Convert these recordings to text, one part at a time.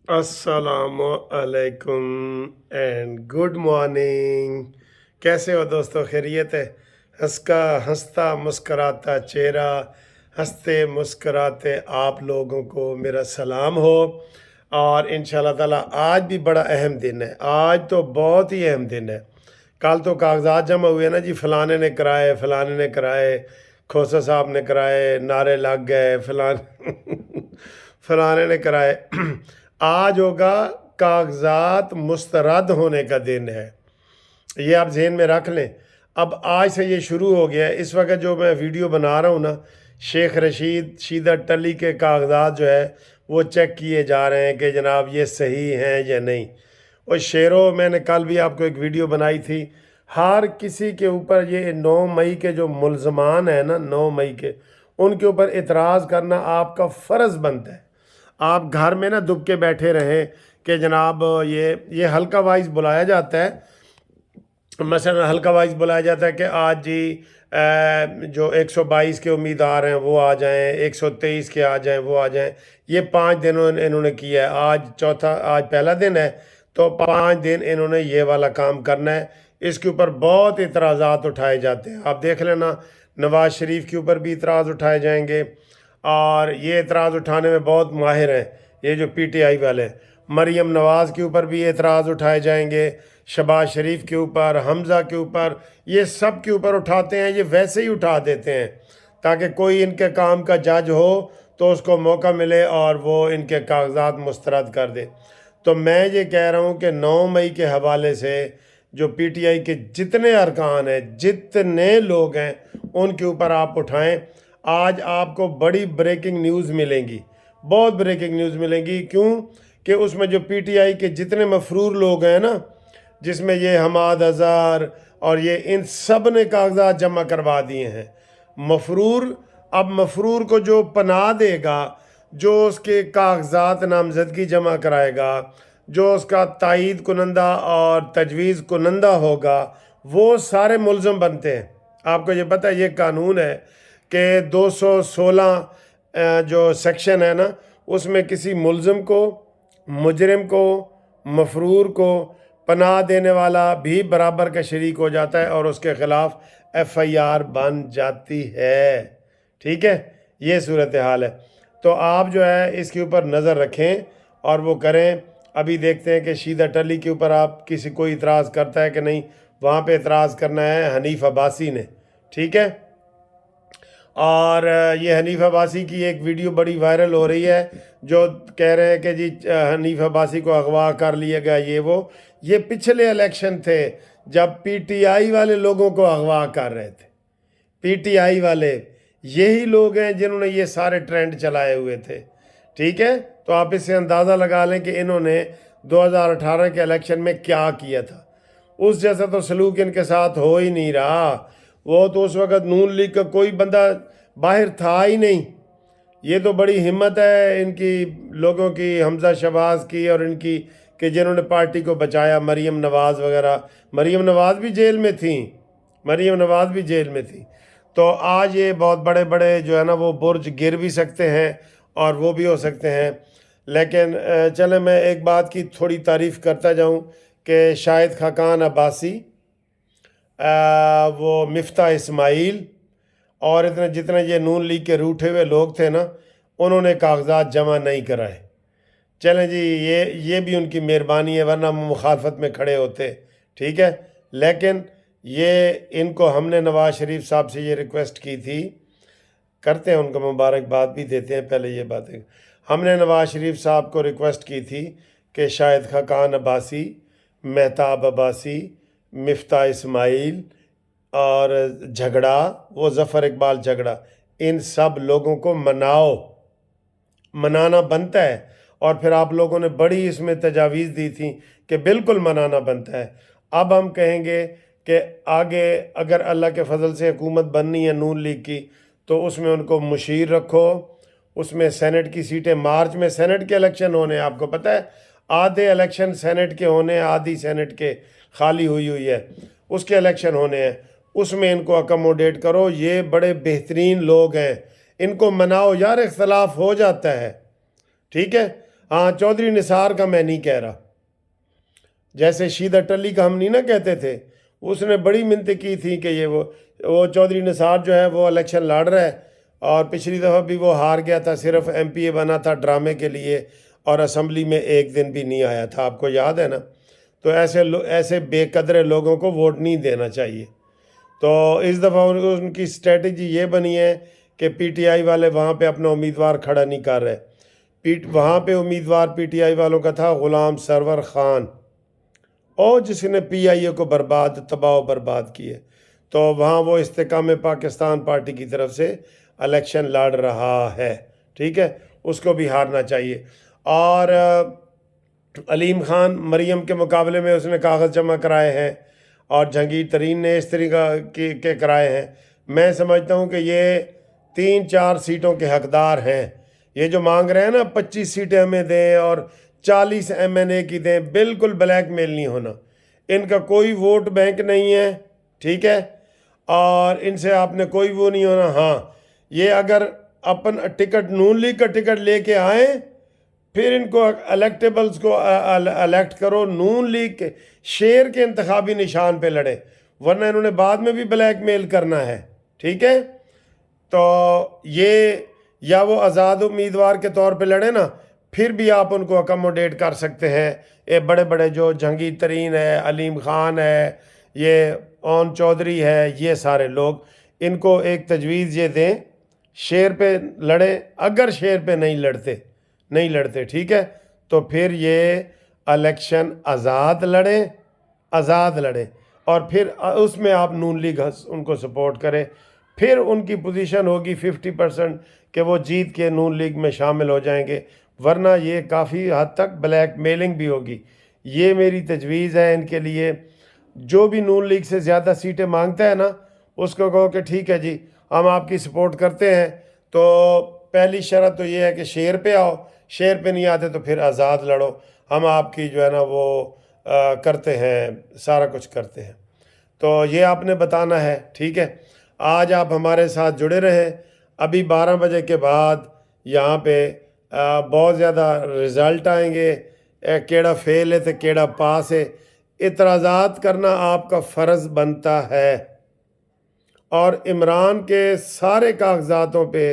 अस्सलाम वालेकुम and good morning. कैसे हो दोस्तों, खैरियत है? हंसता मुस्कराता चेहरा, हंसते मुस्कराते आप लोगों को मेरा सलाम हो। और इंशाल्लाह ताला आज भी बड़ा अहम दिन है। आज तो बहुत ही अहम दिन है। कल तो कागजात जमा हुए ना जी, फलाने ने कराए, फलाने ने कराए, खोसा साहब ने कराए, नारे लग गए, फलाने ने कराए। आज होगा कागजात मुस्तरद होने का दिन है। ये आप जहन में रख लें। अब आज से ये शुरू हो गया है। इस वक्त जो मैं वीडियो बना रहा हूँ ना, शेख रशीद शीदत टली के कागजात जो है वो चेक किए जा रहे हैं कि जनाब ये सही हैं या नहीं। और शेरों, मैंने कल भी आपको एक वीडियो बनाई थी। हर किसी के ऊपर ये 9 मई के जो मुलजमान हैं ना, 9 मई के, उनके ऊपर इतराज़ करना आपका फ़र्ज़ बनता है। आप घर में ना दुब के बैठे रहें कि जनाब ये हल्का वाइज बुलाया जाता है। मसलन हल्का वाइज बुलाया जाता है कि आज जी जो 122 के उम्मीदवार हैं वो आ जाएं, 123 के आ जाएं, वो आ जाएं। ये 5 दिन इन्होंने किया है। आज पहला दिन है, तो 5 दिन इन्होंने ये वाला काम करना है। इसके ऊपर बहुत इतराज़ात उठाए जाते हैं। आप देख लेना, नवाज़ शरीफ के ऊपर भी इतराज़ उठाए जाएंगे, और ये एतराज़ उठाने में बहुत माहिर हैं ये जो PTI वाले हैं। मरीम नवाज़ के ऊपर भी एतराज़ उठाए जाएंगे, शहबाज शरीफ के ऊपर, हमज़ा के ऊपर, ये सब के ऊपर उठाते हैं। ये वैसे ही उठा देते हैं ताकि कोई इनके काम का जज हो तो उसको मौका मिले और वो इनके कागजात मुस्तरद कर दे। तो मैं ये कह रहा हूँ कि 9 मई के हवाले से जो PTI के जितने अरकान हैं, जितने लोग हैं, उनके ऊपर आप उठाएं। आज आपको बड़ी ब्रेकिंग न्यूज़ मिलेंगी, बहुत ब्रेकिंग न्यूज़ मिलेंगी। क्यों कि उसमें जो PTI के जितने मफरूर लोग हैं ना, जिसमें ये हमाद अज़हर और ये, इन सब ने कागजात जमा करवा दिए हैं। मफरूर, अब मफरूर को जो पनाह देगा, जो उसके कागजात नामजदगी जमा कराएगा, जो उसका तायीद कुनंदा और तजवीज़ कुनंदा होगा, वो सारे मुलज़म बनते हैं। आपको ये पता है, ये कानून है कि 216 जो सेक्शन है ना, उसमें किसी मुलज़म को, मुजरिम को, मफरूर को पनाह देने वाला भी बराबर का शरीक हो जाता है और उसके ख़िलाफ़ FIR बन जाती है। ठीक है, ये सूरत हाल है। तो आप जो है इसके ऊपर नज़र रखें और वो करें। अभी देखते हैं कि शीदत अली के ऊपर आप किसी कोई इतराज़ करता है कि नहीं। वहाँ पे इतराज़ करना है हनीफ अब्बासी ने। ठीक है, और ये हनीफ अब्बासी की एक वीडियो बड़ी वायरल हो रही है, जो कह रहे हैं कि जी हनीफ अब्बासी को अगवा कर लिया गया, ये पिछले इलेक्शन थे जब PTI वाले लोगों को अगवा कर रहे थे। PTI वाले यही लोग हैं जिन्होंने ये सारे ट्रेंड चलाए हुए थे। ठीक है, तो आप इससे अंदाज़ा लगा लें कि इन्होंने 2018 के इलेक्शन में क्या किया था। उस जैसा तो सलूक इनके साथ हो ही नहीं रहा। वो तो उस वक़्त नून लीग का कोई बंदा बाहर था ही नहीं। ये तो बड़ी हिम्मत है इनकी लोगों की, हमज़ा शहबाज की और इनकी, कि जिन्होंने पार्टी को बचाया। मरीम नवाज़ वगैरह, मरीम नवाज़ भी जेल में थी, मरीम नवाज़ भी जेल में थी। तो आज ये बहुत बड़े बड़े जो है ना, वो बुर्ज गिर भी सकते हैं और वो भी हो सकते हैं। लेकिन चले मैं एक बात की थोड़ी तारीफ़ करता जाऊं कि शाहिद खाकान अब्बासी, वो मिफ्ता इस्माइल और इतने जितने ये नून लीग के रूठे हुए लोग थे ना, उन्होंने कागजात जमा नहीं कराए। चलें जी, ये भी उनकी मेहरबानी है, वरना मुखालफत में खड़े होते। ठीक है, लेकिन ये इनको हमने नवाज़ शरीफ साहब से ये रिक्वेस्ट की थी, करते हैं उनको मुबारकबाद भी देते हैं। पहले ये बातें, हमने नवाज़ शरीफ साहब को रिक्वेस्ट की थी कि शाहिद खाकान अब्बासी, मेहताब अब्बासी, मिफ्ता इस्माइल और झगड़ा, वो ज़फ़र इकबाल झगड़ा, इन सब लोगों को मनाना बनता है। और फिर आप लोगों ने बड़ी इसमें तजावीज़ दी थी कि बिल्कुल मनाना बनता है। अब हम कहेंगे कि आगे अगर अल्लाह के फ़ज़ल से हुकूमत बननी है नून लीग की, तो उसमें उनको मुशीर रखो। उसमें सेनेट की सीटें, मार्च में सेनेट के इलेक्शन होने, आपको पता है, आधे इलेक्शन सेनेट के होने, आधी सेनेट के खाली हुई है, उसके इलेक्शन होने हैं। उसमें इनको अकोमोडेट करो। ये बड़े बेहतरीन लोग हैं, इनको मनाओ यार, इख्तलाफ हो जाता है। ठीक है, हाँ, चौधरी निसार का मैं नहीं कह रहा, जैसे शीदत अली का हम नहीं ना कहते थे, उसने बड़ी मिन्नतें की थी कि ये वो चौधरी निसार जो है वो इलेक्शन लड़ रहा है, और पिछली दफ़ा भी वो हार गया था, सिर्फ MPA बना था ड्रामे के लिए, और असम्बली में एक दिन भी नहीं आया था, आपको याद है ना। तो ऐसे बेकदरे लोगों को वोट नहीं देना चाहिए। तो इस दफ़ा उनकी स्ट्रेटजी ये बनी है कि PTI वाले वहाँ पे अपना उम्मीदवार खड़ा नहीं कर रहे। वहाँ पे उम्मीदवार PTI वालों का था ग़ुलाम सरवर ख़ान, और जिसने PIA को तबाह बर्बाद किए। तो वहाँ वो इस्तेकाम पाकिस्तान पार्टी की तरफ से इलेक्शन लड़ रहा है, ठीक है, उसको भी हारना चाहिए। और अलीम ख़ान मरियम के मुकाबले में उसने कागज़ जमा कराए हैं, और जहांगीर तरीन ने इस तरीक़ा के कराए हैं। मैं समझता हूँ कि ये 3-4 सीटों के हकदार हैं। ये जो मांग रहे हैं ना 25 सीटें हमें दें और 40 MNA की दें, बिल्कुल ब्लैक मेल नहीं होना। इनका कोई वोट बैंक नहीं है, ठीक है, और इनसे आपने कोई वो नहीं होना। हाँ, ये अगर अपन टिकट नून लीग का टिकट लेके आए, फिर इनको इलेक्टेबल्स को इलेक्ट करो, नून लीग के शेर के इंतखाबी निशान पे लड़े, वरना इन्होंने बाद में भी ब्लैक मेल करना है, ठीक है। तो ये या वो आज़ाद उम्मीदवार के तौर पे लड़े ना, फिर भी आप उनको अकोमोडेट कर सकते हैं। ये बड़े बड़े जो जहांगीर तरीन है, अलीम ख़ान है, ये ओन चौधरी है, ये सारे लोग, इनको एक तजवीज़ ये दें, शेर पे लड़े। अगर शेर पे नहीं लड़ते, ठीक है, तो फिर ये इलेक्शन आज़ाद लड़े, और फिर उसमें आप नून लीग उनको सपोर्ट करें। फिर उनकी पोजीशन होगी 50% कि वो जीत के नून लीग में शामिल हो जाएंगे, वरना ये काफ़ी हद तक ब्लैक मेलिंग भी होगी। ये मेरी तजवीज़ है इनके लिए। जो भी नून लीग से ज़्यादा सीटें मांगता है ना, उसको कहो कि ठीक है जी, हम आपकी सपोर्ट करते हैं। तो पहली शर्त तो ये है कि शेर पे आओ, शेर पे नहीं आते तो फिर आज़ाद लड़ो, हम आपकी जो है ना वो करते हैं, सारा कुछ करते हैं। तो ये आपने बताना है, ठीक है। आज आप हमारे साथ जुड़े रहें। अभी 12 बजे के बाद यहाँ पे बहुत ज़्यादा रिज़ल्ट आएंगे, केड़ा फेल है तो केड़ा पास है। इतराज़ात करना आपका फ़र्ज़ बनता है, और इमरान के सारे कागजातों पे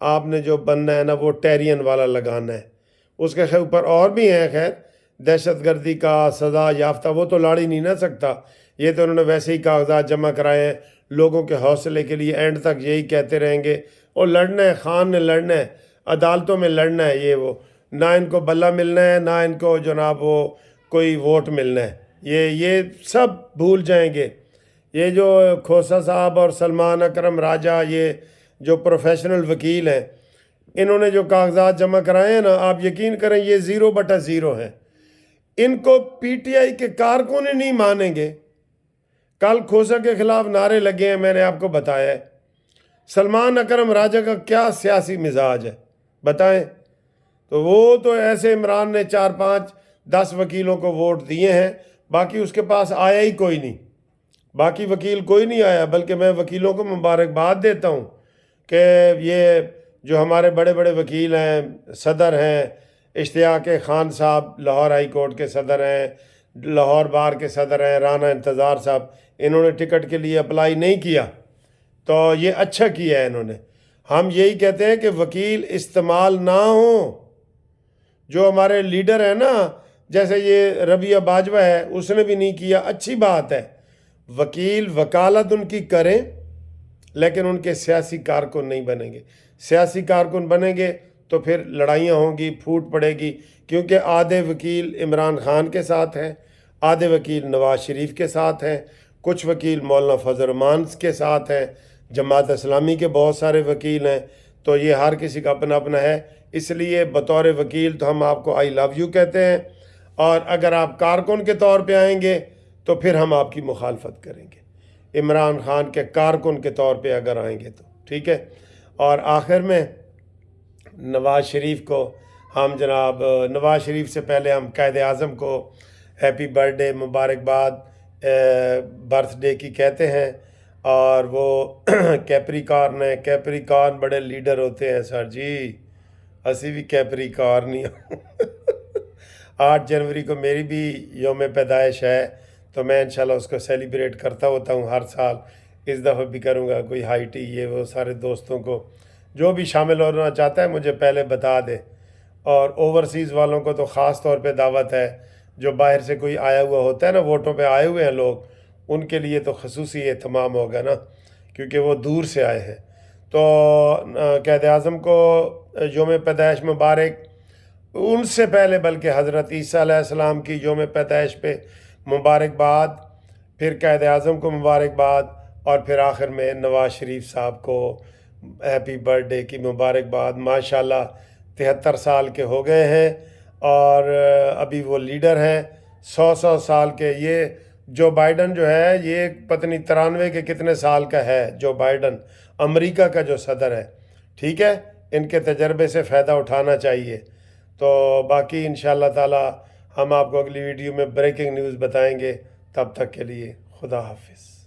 आपने जो बनना है ना, वो टेरियन वाला लगाना है। उसके ऊपर और भी हैं, खैर, दहशतगर्दी का सज़ा याफ्ता, वो तो लाड़ ही नहीं ना सकता। ये तो उन्होंने वैसे ही कागजात जमा कराए हैं लोगों के हौसले के लिए, एंड तक यही कहते रहेंगे। और लड़ना है, ख़ान ने लड़ना है, अदालतों में लड़ना है। ये वो ना इनको बल्ला मिलना है, ना इनको जनाब वो कोई वोट मिलना है। ये सब भूल जाएंगे। ये जो खोसा साहब और सलमान अकरम राजा, ये जो प्रोफेशनल वकील हैं, इन्होंने जो कागजात जमा कराए हैं ना, आप यकीन करें ये 0/0 हैं। इनको PTI के कारकुन नहीं मानेंगे। कल खोसा के खिलाफ नारे लगे हैं, मैंने आपको बताया है। सलमान अकरम राजा का क्या सियासी मिजाज है बताएं। तो वो तो ऐसे इमरान ने 4-5-10 वकीलों को वोट दिए हैं, बाकी उसके पास आया ही कोई नहीं, बाकी वकील कोई नहीं आया। बल्कि मैं वकीलों को मुबारकबाद देता हूँ कि ये जो हमारे बड़े बड़े वकील हैं, सदर हैं, इश्तियाक खान साहब लाहौर हाई कोर्ट के सदर हैं, लाहौर बार के सदर हैं, राना इंतज़ार साहब, इन्होंने टिकट के लिए अप्लाई नहीं किया, तो ये अच्छा किया है इन्होंने। हम यही कहते हैं कि वकील इस्तेमाल ना हो। जो हमारे लीडर हैं ना, जैसे ये रबिया बाजवा है, उसने भी नहीं किया, अच्छी बात है। वकील वकालत उनकी करें, लेकिन उनके सियासी कारकुन नहीं बनेंगे। सियासी कारकुन बनेंगे तो फिर लड़ाइयाँ होंगी, फूट पड़ेगी, क्योंकि आधे वकील इमरान ख़ान के साथ हैं, आधे वकील नवाज़ शरीफ के साथ हैं, कुछ वकील मौलाना फजल रहमान के साथ हैं, जमात इस्लामी के बहुत सारे वकील हैं। तो ये हर किसी का अपना अपना है। इसलिए बतौर वकील तो हम आपको आई लव यू कहते हैं, और अगर आप कारकुन के तौर पे आएंगे तो फिर हम आपकी मुखालफत करेंगे, इमरान ख़ान के कारकुन के तौर पे अगर आएंगे तो, ठीक है। और आखिर में नवाज़ शरीफ को हम जनाब, नवाज़ शरीफ से पहले हम कायद आज़म को हैप्पी बर्थडे मुबारकबाद बर्थडे की कहते हैं। और वो कैप्रिकॉर्न है, कैप्रिकॉर्न बड़े लीडर होते हैं सर जी, असी भी कैप्रिकॉर्न ही 8 جنوری کو میری بھی یوم پیدائش ہے، تو میں انشاءاللہ اس کو سیلیبریٹ کرتا ہوتا ہوں ہر سال، اس دفعہ بھی کروں گا۔ کوئی ہائی ٹی یہ وہ سارے دوستوں کو جو بھی شامل ہونا چاہتا ہے مجھے پہلے بتا دے، اور اوورسیز والوں کو تو خاص طور پہ دعوت ہے، جو باہر سے کوئی آیا ہوا ہوتا ہے نا، ووٹوں پہ آئے ہوئے ہیں لوگ، ان کے لیے تو خصوصی اہتمام ہوگا نا، کیونکہ وہ دور سے آئے ہیں۔ تو قائد اعظم کو یوم پیدائش مبارک، ان سے پہلے بلکہ حضرت عیسیٰ علیہ السلام کی یوم پیدائش پہ مبارکباد، پھر قائد اعظم کو مبارکباد، اور پھر آخر میں نواز شریف صاحب کو ہیپی برتھ ڈے کی مبارکباد۔ ماشاءاللہ 73 سال کے ہو گئے ہیں، اور ابھی وہ لیڈر ہیں 100 سال کے۔ یہ جو بائیڈن جو ہے، یہ پتہ نہیں 93 کے کتنے سال کا ہے جو بائیڈن، امریکہ کا جو صدر ہے، ٹھیک ہے۔ ان کے تجربے سے فائدہ اٹھانا چاہیے۔ تو باقی انشاءاللہ تعالی ہم آپ کو اگلی ویڈیو میں بریکنگ نیوز بتائیں گے۔ تب تک کے لیے خدا حافظ۔